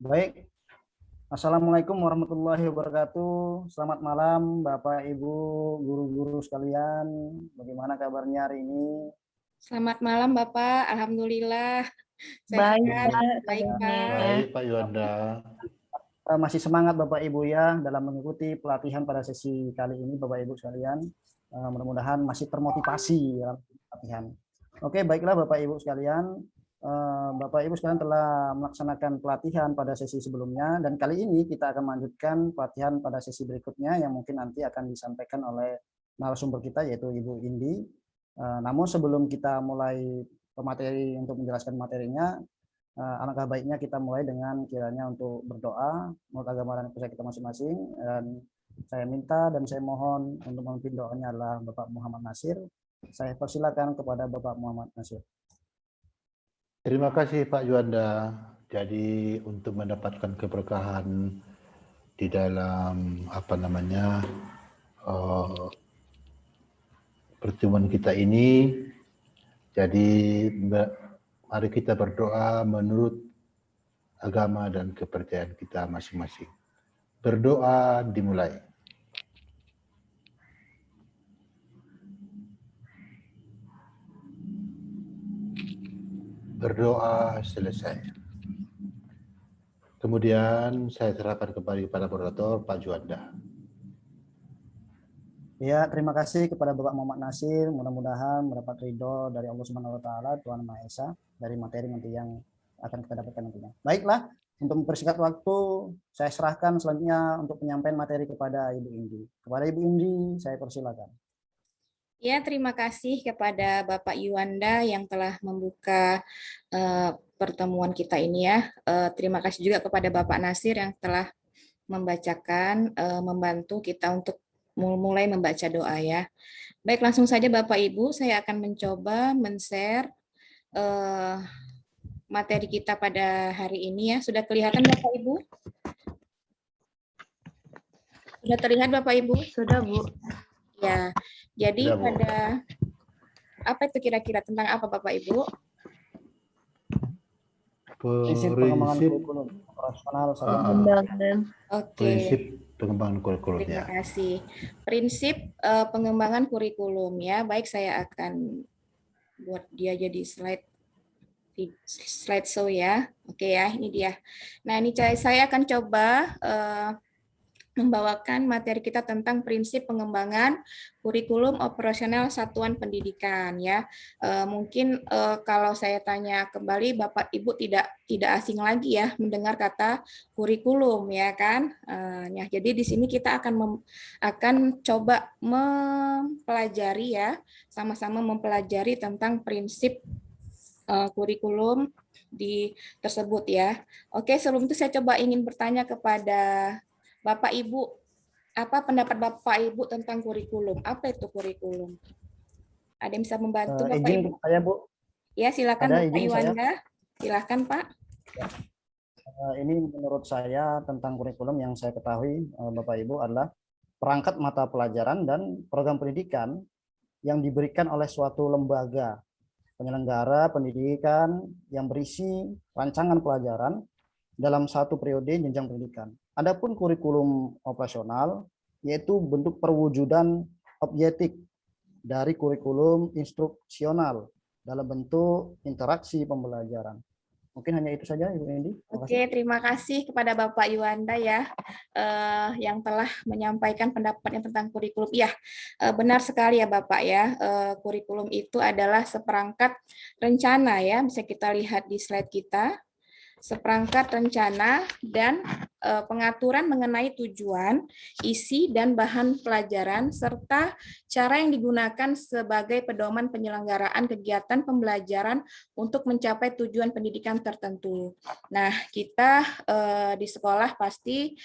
Baik, Assalamualaikum warahmatullahi wabarakatuh. Selamat malam, Bapak, Ibu, guru-guru sekalian. Bagaimana kabarnya hari ini? Selamat malam Bapak, Alhamdulillah Baik, sehat. Pak, Baik kabarnya. Pak. Baik, Pak Yuanda. Masih semangat Bapak Ibu ya dalam mengikuti pelatihan pada sesi kali ini Bapak Ibu sekalian. Mudah-mudahan masih termotivasi dalam pelatihan. Oke, baiklah Bapak Ibu sekalian. Bapak Ibu sekalian telah melaksanakan pelatihan pada sesi sebelumnya dan kali ini kita akan melanjutkan pelatihan pada sesi berikutnya yang mungkin nanti akan disampaikan oleh narasumber kita yaitu Ibu Indi. Namun sebelum kita mulai pemateri untuk menjelaskan materinya, alangkah baiknya kita mulai dengan kiranya untuk berdoa menurut agama dan kepercayaan kita masing-masing, dan saya minta dan saya mohon untuk memimpin doanya adalah Bapak Muhammad Nasir. Saya persilakan kepada Bapak Muhammad Nasir. Terima kasih Pak Yuanda. Jadi untuk mendapatkan keberkahan di dalam pertemuan kita ini, jadi mari kita berdoa menurut agama dan kepercayaan kita masing-masing. Berdoa dimulai. Berdoa selesai. Kemudian saya serahkan kembali kepada moderator Pak Juanda. Ya, terima kasih kepada Bapak Muhammad Nasir. Mudah-mudahan mendapat ridho dari Allah Subhanahu wa taala, Tuhan Maha Esa, dari materi nanti yang akan kita dapatkan nantinya. Baiklah, untuk mempersingkat waktu, saya serahkan selanjutnya untuk penyampaian materi kepada Ibu Indi. Kepada Ibu Indi, saya persilakan. Ya, terima kasih kepada Bapak Yuanda yang telah membuka pertemuan kita ini ya. Terima kasih juga kepada Bapak Nasir yang telah membacakan, membantu kita untuk mulai membaca doa ya. Baik, langsung saja Bapak Ibu, saya akan mencoba men-share materi kita pada hari ini ya. Sudah kelihatan Bapak Ibu? Sudah terlihat Bapak Ibu? Sudah, Bu. Ya, jadi Sudah, Bu. pada apa itu kira-kira tentang apa Bapak Ibu? Prinsip pengembangan Prinsip kurikulum operasional satuan Pengembangan. Oke. prinsip pengembangan kurikulum Terima ya. kasih. Prinsip pengembangan kurikulum ya. Baik, saya akan buat dia jadi slideshow ya. Oke ya, ini dia. Nah, ini saya akan coba membawakan materi kita tentang prinsip pengembangan kurikulum operasional satuan pendidikan ya. Mungkin kalau saya tanya kembali Bapak Ibu tidak asing lagi ya mendengar kata kurikulum ya kan. Ya, jadi di sini kita akan coba mempelajari ya, sama-sama mempelajari tentang prinsip kurikulum tersebut ya. Oke, sebelum itu saya coba ingin bertanya kepada Bapak Ibu, apa pendapat Bapak Ibu tentang kurikulum? Apa itu kurikulum? Ada yang bisa membantu Bapak izin Ibu? saya, Bu. Ya, silakan Ada Bapak izin Yuanda. Silakan Pak. Ini menurut saya tentang kurikulum yang saya ketahui Bapak Ibu adalah perangkat mata pelajaran dan program pendidikan yang diberikan oleh suatu lembaga penyelenggara pendidikan yang berisi rancangan pelajaran dalam satu periode jenjang pendidikan. Adapun kurikulum operasional yaitu bentuk perwujudan objektif dari kurikulum instruksional dalam bentuk interaksi pembelajaran. Mungkin hanya itu saja, Ibu Indi. Oke, terima kasih kepada Bapak Yuanda ya yang telah menyampaikan pendapatnya tentang kurikulum. Iya, benar sekali ya Bapak ya. Kurikulum itu adalah seperangkat rencana ya, bisa kita lihat di slide kita. Seperangkat rencana dan pengaturan mengenai tujuan, isi, dan bahan pelajaran, serta cara yang digunakan sebagai pedoman penyelenggaraan kegiatan pembelajaran untuk mencapai tujuan pendidikan tertentu. Nah, kita di sekolah pasti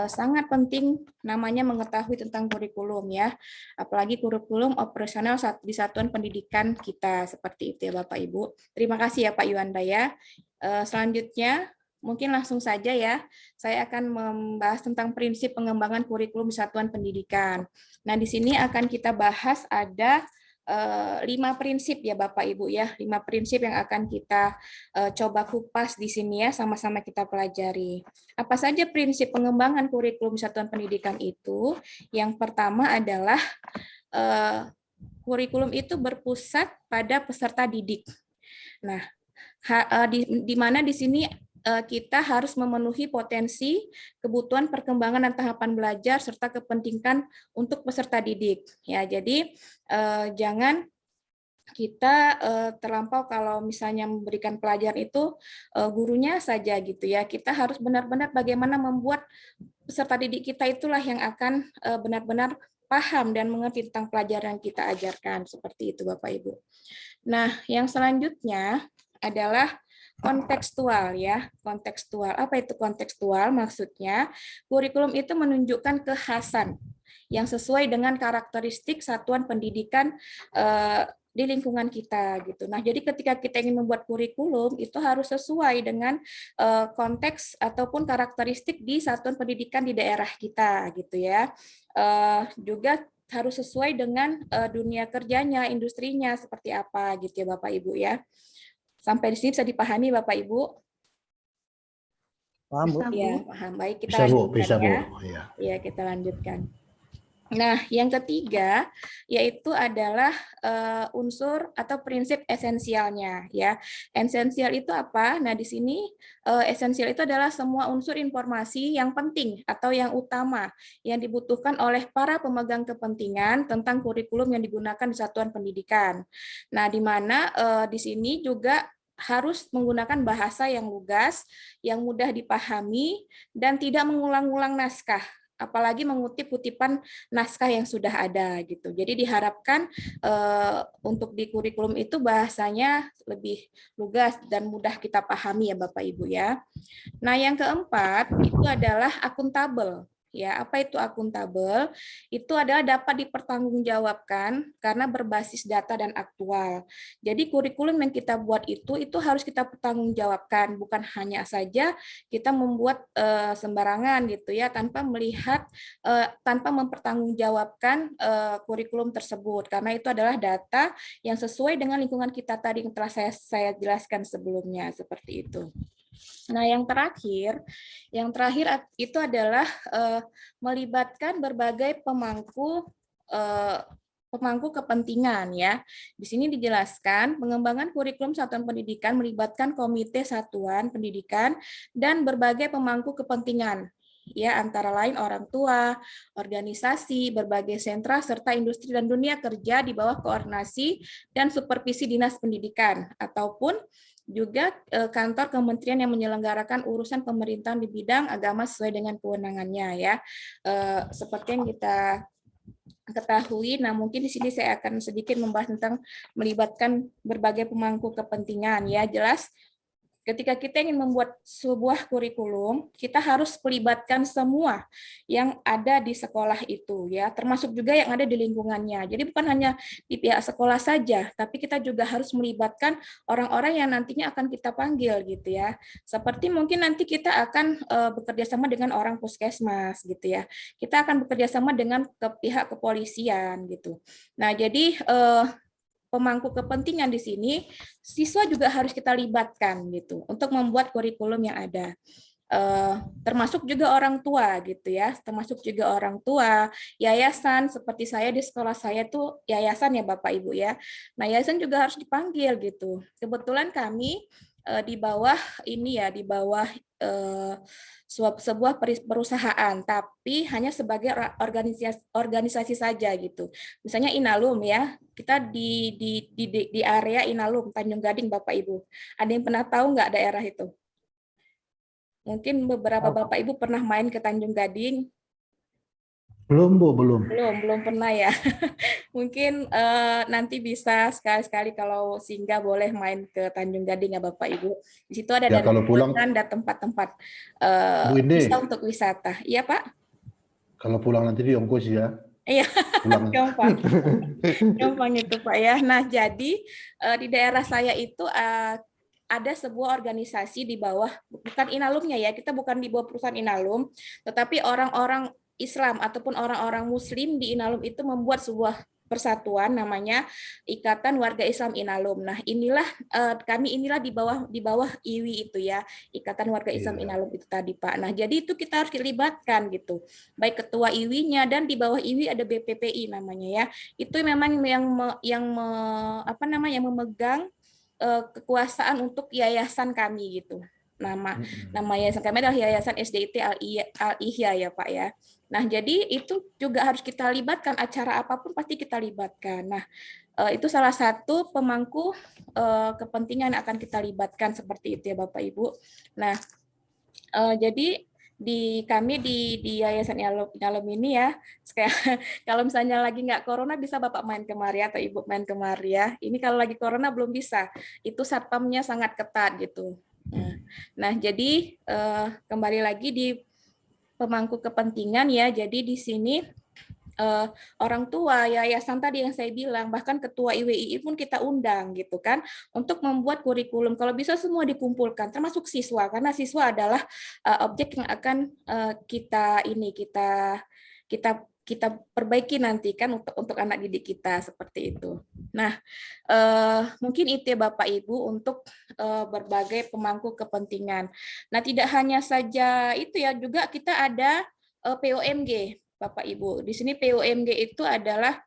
sangat penting namanya mengetahui tentang kurikulum ya, apalagi kurikulum operasional di satuan pendidikan kita, seperti itu ya Bapak Ibu. Terima kasih ya Pak Yuanda ya. Selanjutnya, mungkin langsung saja ya, saya akan membahas tentang prinsip pengembangan kurikulum di satuan pendidikan. Nah, di sini akan kita bahas ada 5 prinsip ya Bapak Ibu ya, 5 prinsip yang akan kita coba kupas di sini ya, sama-sama kita pelajari. Apa saja prinsip pengembangan kurikulum satuan pendidikan itu? Yang pertama adalah kurikulum itu berpusat pada peserta didik. Nah, di mana di sini kita harus memenuhi potensi, kebutuhan perkembangan dan tahapan belajar serta kepentingan untuk peserta didik. Ya, jadi jangan kita terlampau kalau misalnya memberikan pelajaran itu gurunya saja gitu ya. Kita harus benar-benar bagaimana membuat peserta didik kita itulah yang akan benar-benar paham dan mengerti tentang pelajaran yang kita ajarkan. Seperti itu Bapak Ibu. Nah, yang selanjutnya adalah kontekstual ya. Kontekstual. Apa itu kontekstual? Maksudnya kurikulum itu menunjukkan kekhasan yang sesuai dengan karakteristik satuan pendidikan di lingkungan kita gitu. Nah, jadi ketika kita ingin membuat kurikulum itu harus sesuai dengan konteks ataupun karakteristik di satuan pendidikan di daerah kita gitu ya. Juga harus sesuai dengan dunia kerjanya, industrinya seperti apa gitu ya Bapak Ibu ya. Sampai di sini bisa dipahami Bapak Ibu? Paham, Bu? Ya, paham. Baik, kita Bisa Bu, lanjutkan bisa Bu. ya. Ya. Ya, kita lanjutkan. Nah, yang ketiga yaitu adalah unsur atau prinsip esensialnya ya. Esensial itu apa? Nah, di sini esensial itu adalah semua unsur informasi yang penting atau yang utama yang dibutuhkan oleh para pemegang kepentingan tentang kurikulum yang digunakan di satuan pendidikan. Nah, di mana di sini juga harus menggunakan bahasa yang lugas, yang mudah dipahami, dan tidak mengulang-ulang naskah, apalagi mengutip kutipan naskah yang sudah ada gitu. Jadi diharapkan untuk di kurikulum itu bahasanya lebih lugas dan mudah kita pahami ya Bapak Ibu ya. Nah, yang keempat itu adalah akuntabel. Ya, apa itu akuntabel? Itu adalah dapat dipertanggungjawabkan karena berbasis data dan aktual. Jadi kurikulum yang kita buat itu harus kita pertanggungjawabkan, bukan hanya saja kita membuat sembarangan gitu ya, tanpa melihat, tanpa mempertanggungjawabkan kurikulum tersebut, karena itu adalah data yang sesuai dengan lingkungan kita tadi yang telah saya jelaskan sebelumnya, seperti itu. Nah, yang terakhir itu adalah melibatkan berbagai pemangku kepentingan ya. Di sini dijelaskan pengembangan kurikulum satuan pendidikan melibatkan komite satuan pendidikan dan berbagai pemangku kepentingan ya, antara lain orang tua, organisasi, berbagai sentra serta industri dan dunia kerja di bawah koordinasi dan supervisi Dinas Pendidikan ataupun juga kantor kementerian yang menyelenggarakan urusan pemerintahan di bidang agama sesuai dengan kewenangannya ya. Seperti yang kita ketahui, nah mungkin di sini saya akan sedikit membahas tentang melibatkan berbagai pemangku kepentingan ya. Jelas ketika kita ingin membuat sebuah kurikulum, kita harus melibatkan semua yang ada di sekolah itu ya, termasuk juga yang ada di lingkungannya. Jadi bukan hanya di pihak sekolah saja, tapi kita juga harus melibatkan orang-orang yang nantinya akan kita panggil gitu ya. Seperti mungkin nanti kita akan bekerja sama dengan orang puskesmas gitu ya. Kita akan bekerja sama dengan pihak kepolisian gitu. Nah, jadi pemangku kepentingan di sini, siswa juga harus kita libatkan gitu untuk membuat kurikulum yang ada. Termasuk juga orang tua gitu ya, termasuk juga orang tua, yayasan seperti saya di sekolah saya tuh yayasan ya Bapak Ibu ya. Nah, yayasan juga harus dipanggil gitu. Kebetulan kami di bawah ini ya, di bawah sebuah perusahaan, tapi hanya sebagai organisasi saja gitu. Misalnya Inalum ya, kita di area Inalum Tanjung Gading Bapak Ibu. Ada yang pernah tahu nggak daerah itu? Mungkin beberapa Bapak Ibu pernah main ke Tanjung Gading. Belum Bu, belum. Belum pernah ya. Mungkin nanti bisa sekali-sekali kalau singgah boleh main ke Tanjung Gading ya Bapak Ibu. Di situ ada Ya, kalau pulang, dan tempat-tempat Bu Inde, bisa untuk wisata. Iya Pak? kalau pulang nanti di ongkos ya. Iya, Pulang. gampang itu Pak ya. Nah, jadi di daerah saya itu ada sebuah organisasi di bawah, bukan Inalumnya ya, kita bukan di bawah perusahaan Inalum, tetapi orang-orang Islam ataupun orang-orang Muslim di Inalum itu membuat sebuah persatuan namanya Ikatan Warga Islam Inalum. Nah, kami inilah di bawah IWI itu ya, Ikatan Warga Islam Inalum itu tadi Pak. Nah, jadi itu kita harus dilibatkan gitu. Baik ketua IWI-nya dan di bawah IWI ada BPPI namanya ya. Itu memang yang memegang kekuasaan untuk yayasan kami gitu. Nama yayasan kami adalah Yayasan SDIT Al-Ihya ya Pak ya. Nah, jadi itu juga harus kita libatkan, acara apapun pasti kita libatkan. Nah, itu salah satu pemangku kepentingan akan kita libatkan seperti itu ya Bapak Ibu. Nah, jadi kami di Yayasan Inalum ini ya, kalau misalnya lagi nggak corona bisa Bapak main kemari atau Ibu main kemari ya. Ini kalau lagi corona belum bisa, itu satpamnya sangat ketat gitu. Nah, jadi kembali lagi di pemangku kepentingan ya. Jadi di sini orang tua yayasan tadi yang saya bilang, bahkan ketua IWII pun kita undang gitu kan untuk membuat kurikulum. Kalau bisa semua dikumpulkan, termasuk siswa karena siswa adalah objek yang akan kita perbaiki nanti kan untuk anak didik kita seperti itu. Nah, mungkin itu ya Bapak Ibu untuk berbagai pemangku kepentingan. Nah, tidak hanya saja itu ya, juga kita ada POMG Bapak Ibu. Di sini POMG itu adalah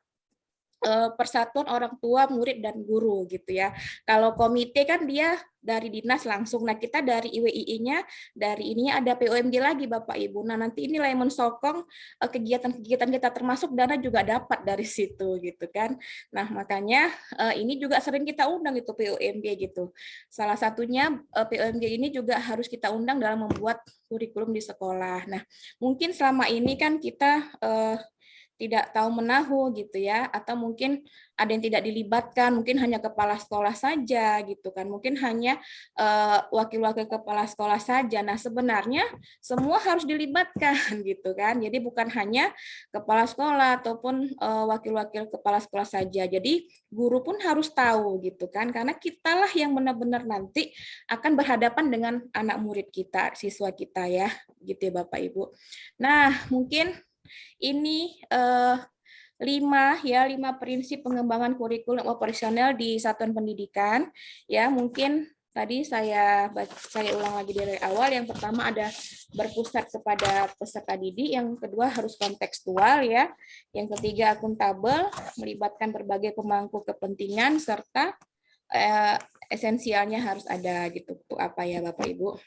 persatuan orang tua, murid, dan guru gitu ya. Kalau komite kan dia dari dinas langsung. Nah, kita dari IWII-nya, dari ininya ada POMG lagi Bapak Ibu. Nah, nanti inilah yang mensokong kegiatan-kegiatan kita, termasuk dana juga dapat dari situ gitu kan. Nah, makanya ini juga sering kita undang itu POMG gitu. Salah satunya POMG ini juga harus kita undang dalam membuat kurikulum di sekolah. Nah, mungkin selama ini kan kita tidak tahu menahu gitu ya, atau mungkin ada yang tidak dilibatkan, mungkin hanya kepala sekolah saja gitu kan, mungkin hanya wakil-wakil kepala sekolah saja. Nah, sebenarnya semua harus dilibatkan gitu kan. Jadi bukan hanya kepala sekolah ataupun wakil-wakil kepala sekolah saja. Jadi guru pun harus tahu gitu kan, karena kitalah yang benar-benar nanti akan berhadapan dengan anak murid kita, siswa kita ya, gitu ya Bapak Ibu. Nah, mungkin ini 5 prinsip pengembangan kurikulum operasional di satuan pendidikan. Ya, mungkin tadi saya ulang lagi dari awal. Yang pertama ada berpusat kepada peserta didik, yang kedua harus kontekstual ya. Yang ketiga akuntabel, melibatkan berbagai pemangku kepentingan serta esensialnya harus ada gitu. Untuk apa ya Bapak Ibu?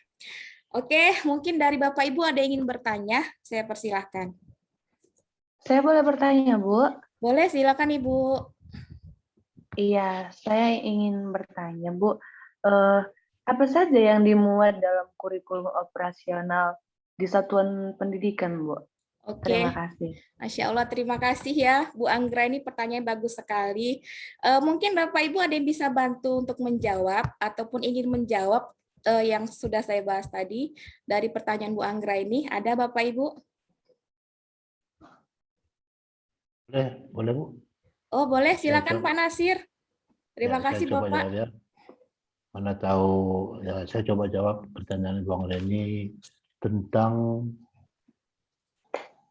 Oke, mungkin dari Bapak Ibu ada yang ingin bertanya, saya persilahkan. Saya boleh bertanya, Bu? Boleh, silakan Ibu. Iya, saya ingin bertanya, Bu. Apa saja yang dimuat dalam kurikulum operasional di satuan pendidikan, Bu? Oke. Terima kasih. Masya Allah, terima kasih ya Bu Anggra, ini pertanyaan bagus sekali. Mungkin Bapak Ibu ada yang bisa bantu untuk menjawab ataupun ingin menjawab yang sudah saya bahas tadi dari pertanyaan Bu Anggra ini. Ada Bapak Ibu? Boleh Bu. Oh boleh, silakan Pak Nasir. Terima kasih saya coba Bapak. jawab ya. Mana tahu ya, saya coba jawab pertanyaan Bang Reni tentang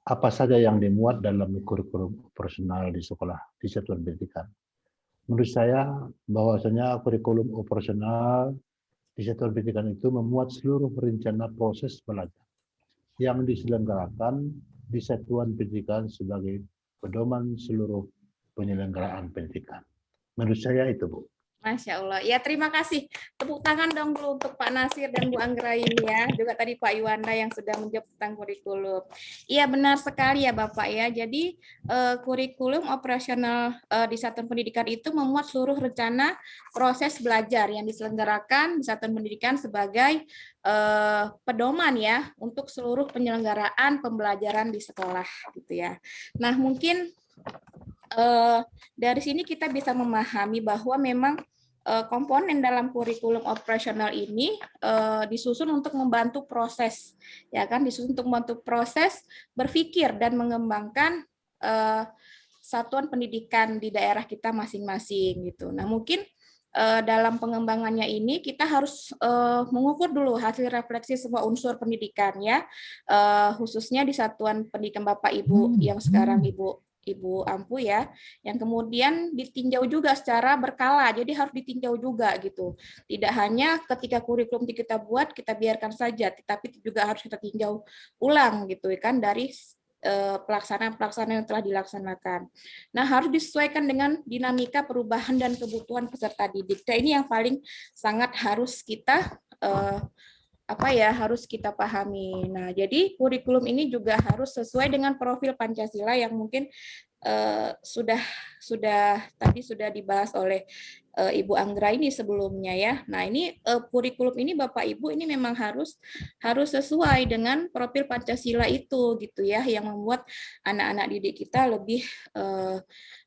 apa saja yang dimuat dalam kurikulum operasional di sekolah di satuan pendidikan. Menurut saya bahwasanya kurikulum operasional di satuan pendidikan itu memuat seluruh rencana proses belajar yang diselenggarakan di satuan pendidikan sebagai pedoman seluruh penyelenggaraan pendidikan. Menurut saya itu, Bu. Masya Allah. Ya, terima kasih. Tepuk tangan dong dulu untuk Pak Nasir dan Bu Anggra ini ya. Juga tadi Pak Yuwanda yang sudah menjawab tentang kurikulum. Iya, benar sekali ya Bapak ya. Jadi kurikulum operasional di satuan pendidikan itu memuat seluruh rencana proses belajar yang diselenggarakan di satuan pendidikan sebagai pedoman ya untuk seluruh penyelenggaraan pembelajaran di sekolah gitu ya. Nah, mungkin dari sini kita bisa memahami bahwa memang komponen dalam kurikulum operasional ini disusun untuk membantu proses, ya kan, disusun untuk membantu proses berpikir dan mengembangkan satuan pendidikan di daerah kita masing-masing gitu. Nah, mungkin dalam pengembangannya ini kita harus mengukur dulu hasil refleksi semua unsur pendidikan ya, khususnya di satuan pendidikan Bapak Ibu yang sekarang Ibu Ibu Ampu ya, yang kemudian ditinjau juga secara berkala, jadi harus ditinjau juga gitu. Tidak hanya ketika kurikulum kita buat kita biarkan saja, tetapi juga harus kita tinjau ulang gitu kan dari pelaksanaan-pelaksanaan yang telah dilaksanakan. Nah, harus disesuaikan dengan dinamika perubahan dan kebutuhan peserta didik. Nah, ini yang paling sangat harus kita harus kita pahami. Nah, jadi kurikulum ini juga harus sesuai dengan profil Pancasila yang mungkin tadi sudah dibahas oleh Ibu Anggra ini sebelumnya ya. Nah, ini kurikulum ini Bapak Ibu ini memang harus sesuai dengan profil Pancasila itu gitu ya, yang membuat anak-anak didik kita lebih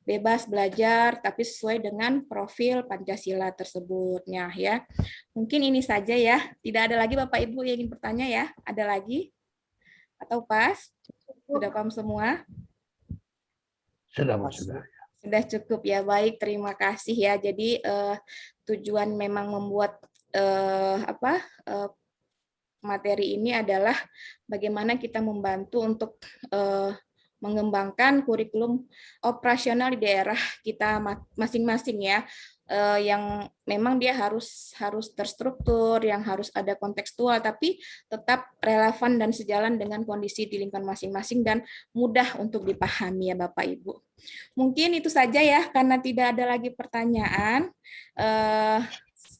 bebas belajar tapi sesuai dengan profil Pancasila tersebutnya ya. Mungkin ini saja ya. Tidak ada lagi Bapak Ibu yang ingin bertanya ya? Ada lagi? Atau pas? Sudah paham semua? Sudah, Bu, sudah. Sudah cukup ya. Baik, terima kasih ya. Jadi tujuan memang membuat materi ini adalah bagaimana kita membantu untuk mengembangkan kurikulum operasional di daerah kita masing-masing ya, yang memang dia harus terstruktur, yang harus ada kontekstual, tapi tetap relevan dan sejalan dengan kondisi di lingkungan masing-masing dan mudah untuk dipahami ya Bapak Ibu. Mungkin itu saja ya, karena tidak ada lagi pertanyaan.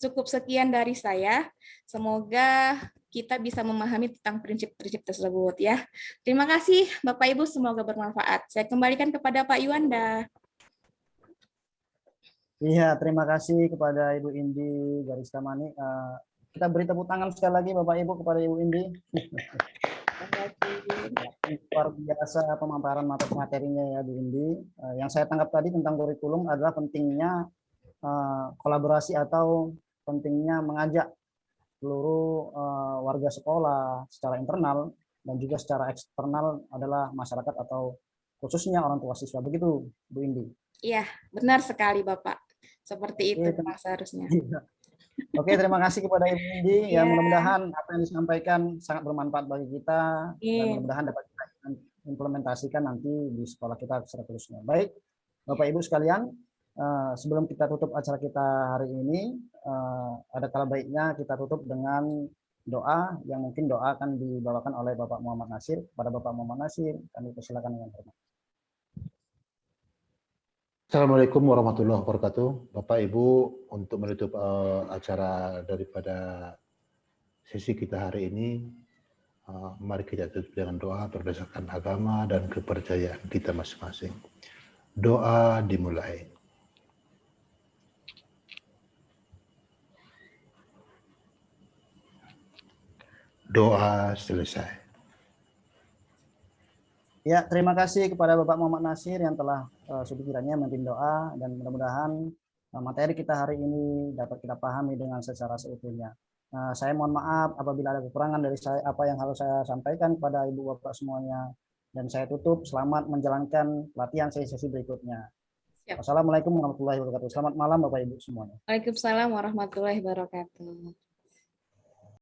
Cukup sekian dari saya. Semoga kita bisa memahami tentang prinsip-prinsip tersebut ya. Terima kasih Bapak Ibu, semoga bermanfaat. Saya kembalikan kepada Pak Yuanda. Iya, terima kasih kepada Ibu Indi Gariskamani. Kita beri tepuk tangan sekali lagi Bapak Ibu kepada Ibu Indi. Luar biasa pemaparan materinya ya Bu Indi. Yang saya tangkap tadi tentang kurikulum adalah pentingnya kolaborasi atau pentingnya mengajak seluruh warga sekolah secara internal dan juga secara eksternal adalah masyarakat atau khususnya orang tua siswa. Begitu Bu Indi. Iya, benar sekali Bapak. Seperti itu seharusnya. Oke, terima kasih kepada Ibu Indi. Ya, mudah-mudahan apa yang disampaikan sangat bermanfaat bagi kita dan mudah-mudahan dapat kita implementasikan nanti di sekolah kita secara khususnya. Baik, Bapak Ibu sekalian, sebelum kita tutup acara kita hari ini, ada kala baiknya kita tutup dengan doa yang mungkin doa akan dibawakan oleh Bapak Muhammad Nasir. Kepada Bapak Muhammad Nasir, kami persilakan dengan hormat. Assalamualaikum warahmatullahi wabarakatuh. Bapak Ibu, untuk menutup acara daripada sesi kita hari ini, mari kita tutup dengan doa berdasarkan agama dan kepercayaan kita masing-masing. Doa dimulai. Doa selesai. Ya, terima kasih kepada Bapak Muhammad Nasir yang telah sekiranya memimpin doa dan mudah-mudahan materi kita hari ini dapat kita pahami dengan secara seutuhnya. Saya mohon maaf apabila ada kekurangan dari saya apa yang harus saya sampaikan kepada Ibu Bapak semuanya dan saya tutup selamat menjalankan pelatihan sesi berikutnya. Siap. Wassalamualaikum warahmatullahi wabarakatuh. Selamat malam Bapak Ibu semuanya. Waalaikumsalam warahmatullahi wabarakatuh.